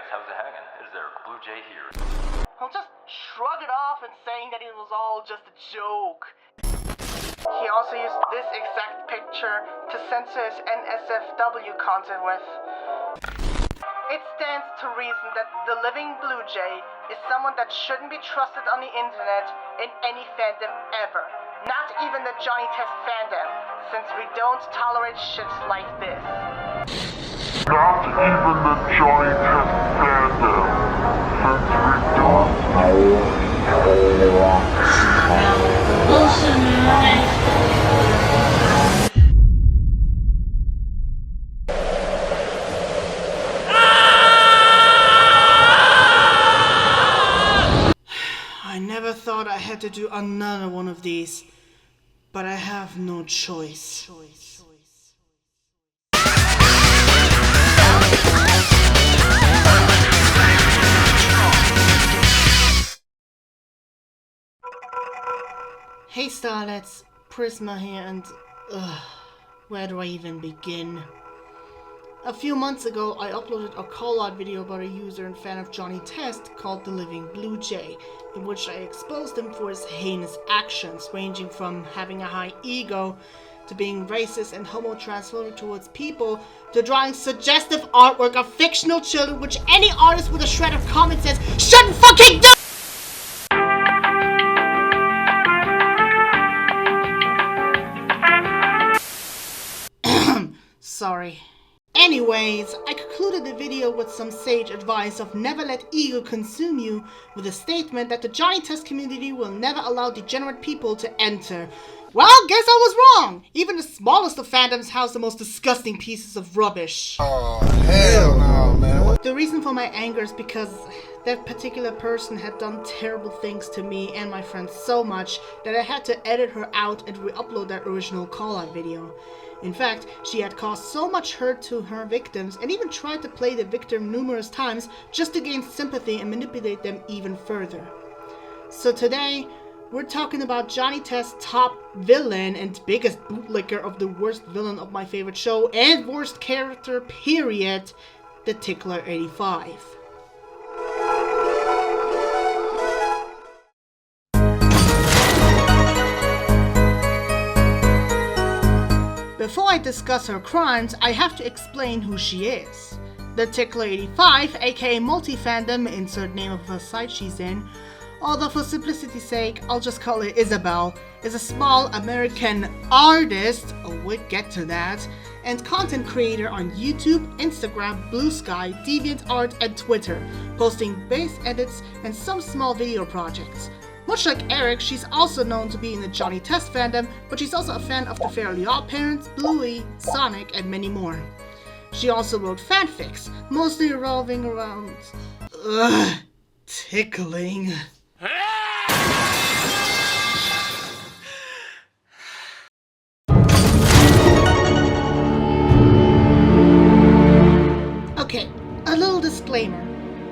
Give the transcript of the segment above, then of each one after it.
how's it hanging? Is there a Blue Jay here? He'll just shrug it off and saying that it was all just a joke. He also used this exact picture to censor his NSFW content with. It stands to reason that the living Blue Jay is someone that shouldn't be trusted on the internet in any fandom ever. Not even the Johnny Test fandom, since we don't tolerate shit like this. Not even the Johnny Test fandom, since we don't I never thought I had to do another one of these, but I have no choice. Hey starlets, Prisma here and where do I even begin? A few months ago I uploaded a call-out video about a user and fan of Johnny Test called The Living Blue Jay, in which I exposed him for his heinous actions, ranging from having a high ego, to being racist and homo-transphobic towards people, to drawing suggestive artwork of fictional children which any artist with a shred of common sense shouldn't fucking do! Sorry. Anyways, I concluded the video with some sage advice of never let ego consume you, with a statement that the Johnny Test community will never allow degenerate people to enter. Well, guess I was wrong! Even the smallest of fandoms house the most disgusting pieces of rubbish. Oh, hell no, man. The reason for my anger is because that particular person had done terrible things to me and my friends so much that I had to edit her out and re-upload that original call-out video. In fact, she had caused so much hurt to her victims and even tried to play the victim numerous times just to gain sympathy and manipulate them even further. So today, we're talking about Johnny Test's top villain and biggest bootlicker of the worst villain of my favorite show and worst character period, the Tickler:85. Before I discuss her crimes, I have to explain who she is. The Tickler:85, aka multi-fandom, insert name of the site she's in, although for simplicity's sake, I'll just call her Isabel, is a small American artist, we'll get to that, and content creator on YouTube, Instagram, Blue Sky, DeviantArt, and Twitter, posting base edits and some small video projects. Much like Eric, she's also known to be in the Johnny Test fandom, but she's also a fan of the Fairly OddParents, Bluey, Sonic, and many more. She also wrote fanfics, mostly revolving around... tickling. Okay, a little disclaimer.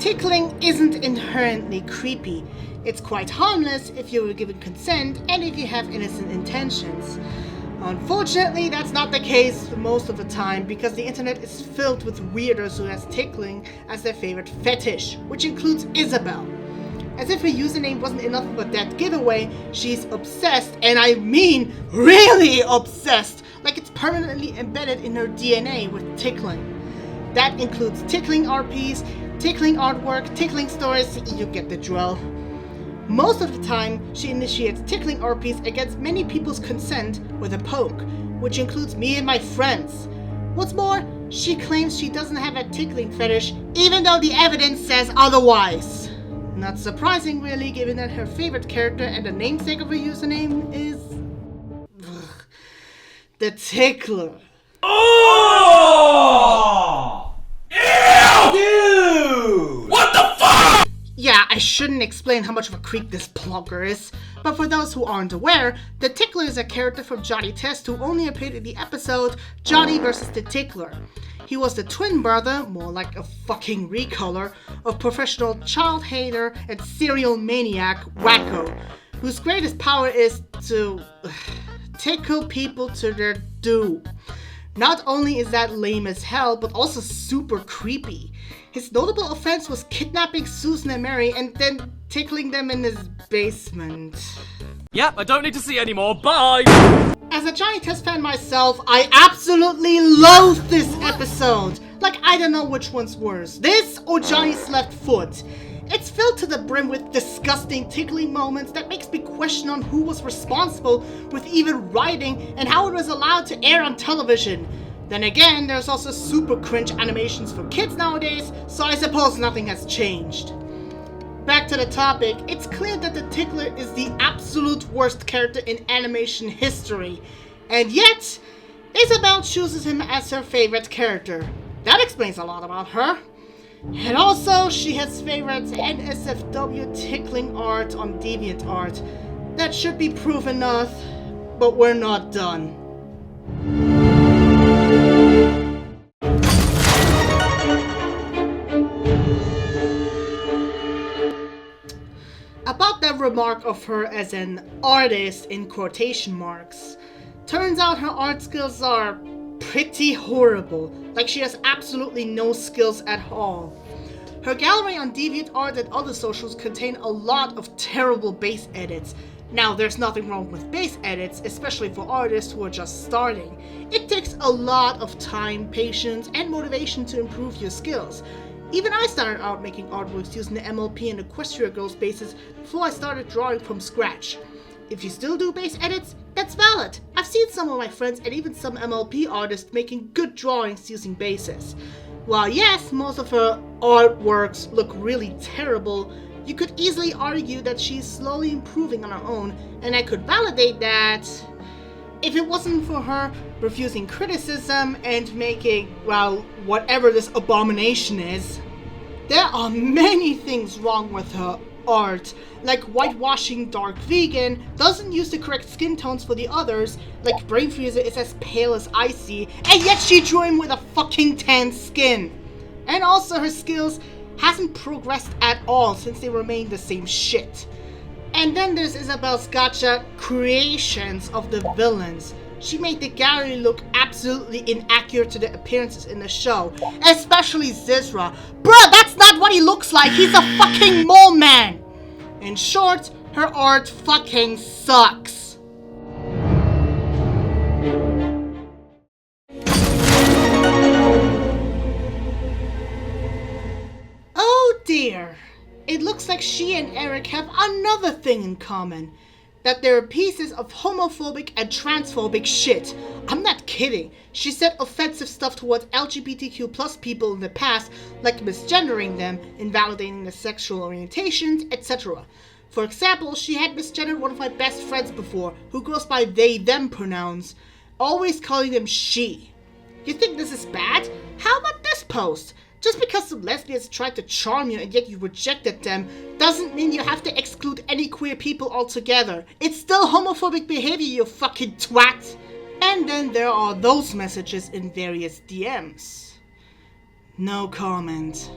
Tickling isn't inherently creepy. It's quite harmless if you were given consent and if you have innocent intentions. Unfortunately, that's not the case most of the time because the internet is filled with weirdos who has tickling as their favorite fetish, which includes Isabel. As if her username wasn't enough of a dead giveaway, she's obsessed, and I mean really obsessed, like it's permanently embedded in her DNA with tickling. That includes tickling RPs, tickling artwork, tickling stories, you get the drill. Most of the time, she initiates tickling RPs against many people's consent with a poke, which includes me and my friends. What's more, she claims she doesn't have a tickling fetish, even though the evidence says otherwise. Not surprising really, given that her favorite character and the namesake of her username is... the Tickler. Oh! Ew! Dude! What the fuck? Yeah, I shouldn't explain how much of a creep this blogger is, but for those who aren't aware, the Tickler is a character from Johnny Test who only appeared in the episode Johnny vs. the Tickler. He was the twin brother, more like a fucking recolor, of professional child hater and serial maniac Wacko, whose greatest power is to tickle people to their doom. Not only is that lame as hell, but also super creepy. His notable offense was kidnapping Susan and Mary and then tickling them in his basement. Yep, I don't need to see any more. Bye! As a Johnny Test fan myself, I absolutely loathe this episode. Like, I don't know which one's worse, this or Johnny's left foot. It's filled to the brim with disgusting tickling moments that makes me question on who was responsible with even writing and how it was allowed to air on television. Then again, there's also super cringe animations for kids nowadays, so I suppose nothing has changed. Back to the topic, it's clear that the Tickler is the absolute worst character in animation history. And yet, Isabelle chooses him as her favorite character. That explains a lot about her. And also, she has favorite NSFW tickling art on DeviantArt. That should be proof enough, but we're not done. About that remark of her as an artist in quotation marks. Turns out her art skills are pretty horrible. Like, she has absolutely no skills at all. Her gallery on DeviantArt and other socials contain a lot of terrible base edits. Now, there's nothing wrong with base edits, especially for artists who are just starting. It takes a lot of time, patience, and motivation to improve your skills. Even I started out making artworks using the MLP and Equestria Girls bases before I started drawing from scratch. If you still do base edits, that's valid. I've seen some of my friends and even some MLP artists making good drawings using bases. While yes, most of her artworks look really terrible, you could easily argue that she's slowly improving on her own, and I could validate that if it wasn't for her refusing criticism and making, well, whatever this abomination is. There are many things wrong with her art, like whitewashing dark vegan, doesn't use the correct skin tones for the others, like Brain Freezer is as pale as icy, and yet she drew him with a fucking tan skin. And also her skills hasn't progressed at all since they remain the same shit. And then there's Isabelle's gotcha creations of the villains. She made the gallery look absolutely inaccurate to the appearances in the show, especially Zizra. Bruh, that's not what he looks like, he's a fucking mole man! In short, her art fucking sucks. Oh dear. It looks like she and Eric have another thing in common. That they're pieces of homophobic and transphobic shit. I'm not kidding. She said offensive stuff towards LGBTQ plus people in the past, like misgendering them, invalidating their sexual orientations, etc. For example, she had misgendered one of my best friends before, who goes by they, them pronouns, always calling them she. You think this is bad? How about this post? Just because some lesbians tried to charm you and yet you rejected them doesn't mean you have to exclude any queer people altogether. It's still homophobic behavior, you fucking twat! And then there are those messages in various DMs. No comment.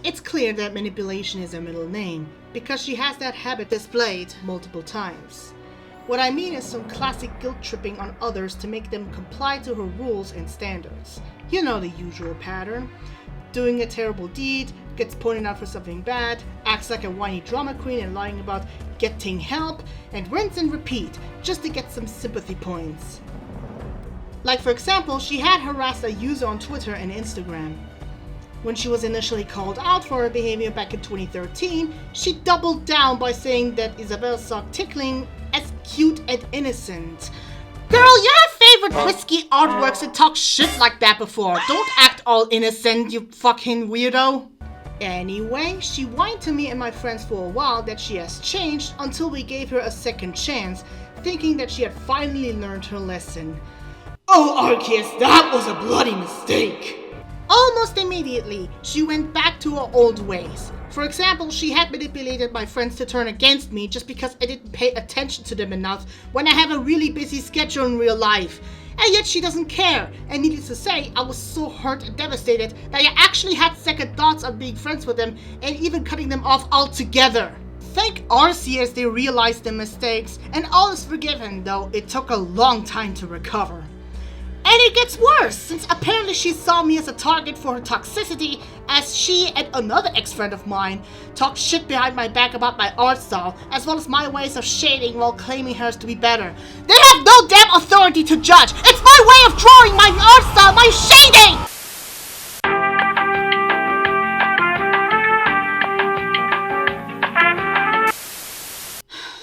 It's clear that manipulation is her middle name, because she has that habit displayed multiple times. What I mean is some classic guilt tripping on others to make them comply to her rules and standards. You know the usual pattern. Doing a terrible deed, gets pointed out for something bad, acts like a whiny drama queen and lying about getting help, and rinse and repeat, just to get some sympathy points. Like for example, she had harassed a user on Twitter and Instagram. When she was initially called out for her behavior back in 2013, she doubled down by saying that Isabelle saw tickling as cute and innocent. Girl, you have favorite risky artworks and talk shit like that before. Don't act all innocent, you fucking weirdo. Anyway, she whined to me and my friends for a while that she has changed until we gave her a second chance, thinking that she had finally learned her lesson. Oh, Arceus, that was a bloody mistake. Almost immediately, she went back to her old ways. For example, she had manipulated my friends to turn against me just because I didn't pay attention to them enough when I have a really busy schedule in real life. and yet she doesn't care. And needless to say, I was so hurt and devastated that I actually had second thoughts on being friends with them and even cutting them off altogether. Thank RC as they realized their mistakes, and all is forgiven, though it took a long time to recover. And it gets worse, since apparently she saw me as a target for her toxicity, as she and another ex-friend of mine talked shit behind my back about my art style, as well as my ways of shading while claiming hers to be better. They have no damn authority to judge! It's my way of drawing, my art style, my shading!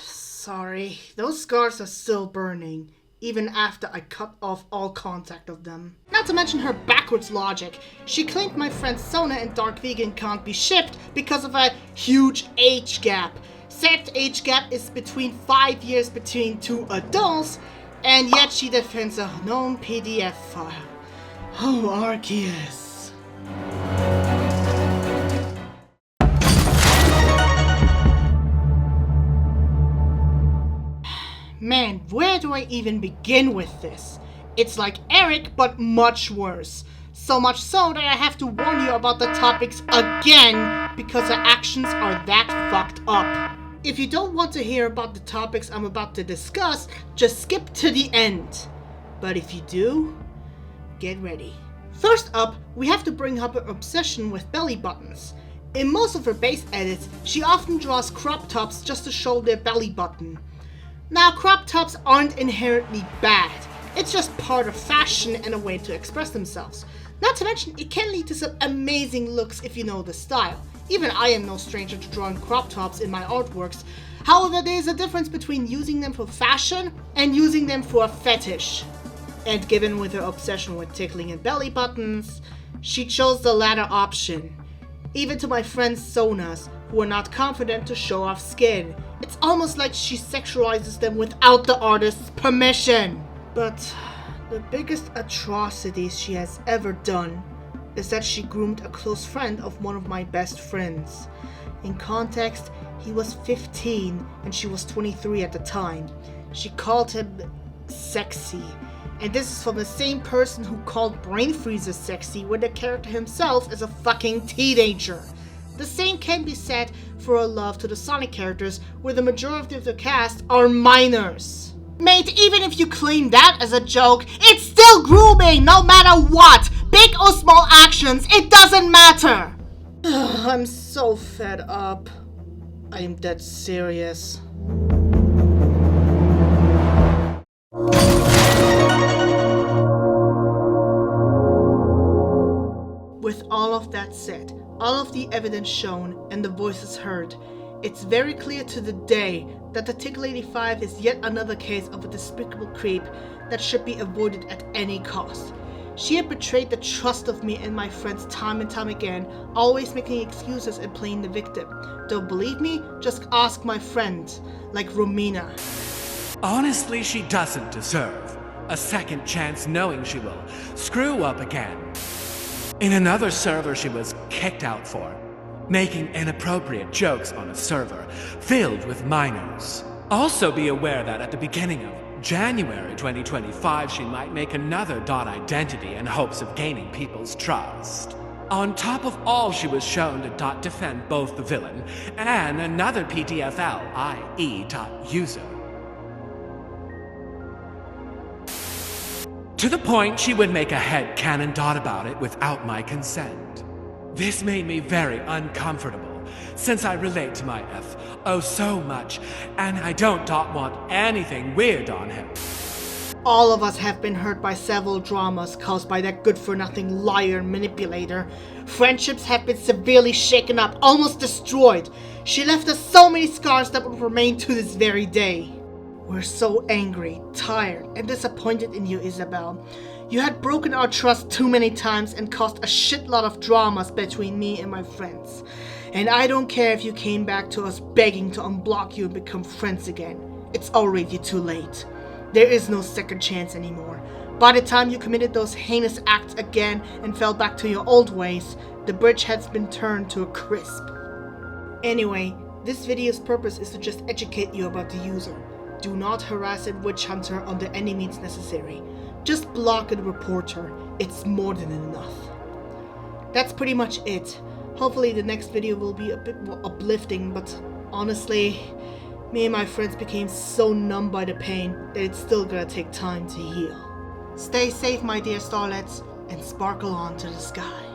Sorry, those scars are still burning, even after I cut off all contact of them. Not to mention her backwards logic. She claimed my friend Sona and Dark Vegan can't be shipped because of a huge age gap. Said age gap is between 5 years between two adults, and yet she defends a known PDF file. Oh, Arceus. Man, where do I even begin with this? It's like Eric, but much worse. So much so that I have to warn you about the topics again, because her actions are that fucked up. If you don't want to hear about the topics I'm about to discuss, just skip to the end. But if you do, get ready. First up, we have to bring up her obsession with belly buttons. In most of her base edits, she often draws crop tops just to show their belly button. Now, crop tops aren't inherently bad. It's just part of fashion and a way to express themselves. Not to mention, it can lead to some amazing looks if you know the style. Even I am no stranger to drawing crop tops in my artworks. However, there is a difference between using them for fashion and using them for a fetish. And given with her obsession with tickling and belly buttons, she chose the latter option. Even to my friends Sonas, who are not confident to show off skin. It's almost like she sexualizes them without the artist's permission. But the biggest atrocities she has ever done is that she groomed a close friend of one of my best friends. In context, he was 15 and she was 23 at the time. She called him sexy. And this is from the same person who called Brain Freezer sexy when the character himself is a fucking teenager. The same can be said for her love to the Sonic characters, where the majority of the cast are minors. Mate, even if you claim that as a joke, it's still grooming no matter what! Big or small actions, it doesn't matter! I'm so fed up. I am dead serious. With all of that said, all of the evidence shown and the voices heard, it's very clear to the day that the TickLady5 is yet another case of a despicable creep that should be avoided at any cost. She had betrayed the trust of me and my friends time and time again, always making excuses and playing the victim. Don't believe me? Just ask my friends, like Romina. Honestly, she doesn't deserve a second chance, knowing she will screw up again. In another server she was kicked out for making inappropriate jokes on a server filled with minors. Also be aware that at the beginning of January 2025 she might make another .identity in hopes of gaining people's trust. On top of all, she was shown to defend both the villain and another PTFL, i.e. .user. To the point she would make a headcanon about it without my consent. This made me very uncomfortable, since I relate to my FO so much, and I don't want anything weird on him. All of us have been hurt by several dramas caused by that good-for-nothing liar and manipulator. Friendships have been severely shaken up, almost destroyed. She left us so many scars that will remain to this very day. We're so angry, tired, and disappointed in you, Isabel. You had broken our trust too many times and caused a shitload of dramas between me and my friends. And I don't care if you came back to us begging to unblock you and become friends again. It's already too late. There is no second chance anymore. By the time you committed those heinous acts again and fell back to your old ways, the bridge has been turned to a crisp. Anyway, this video's purpose is to just educate you about the user. Do not harass and witch hunt her under any means necessary. just block and report her. It's more than enough. That's pretty much it. Hopefully the next video will be a bit more uplifting, but honestly, me and my friends became so numb by the pain that it's still gonna take time to heal. Stay safe, my dear starlets, and sparkle on to the sky.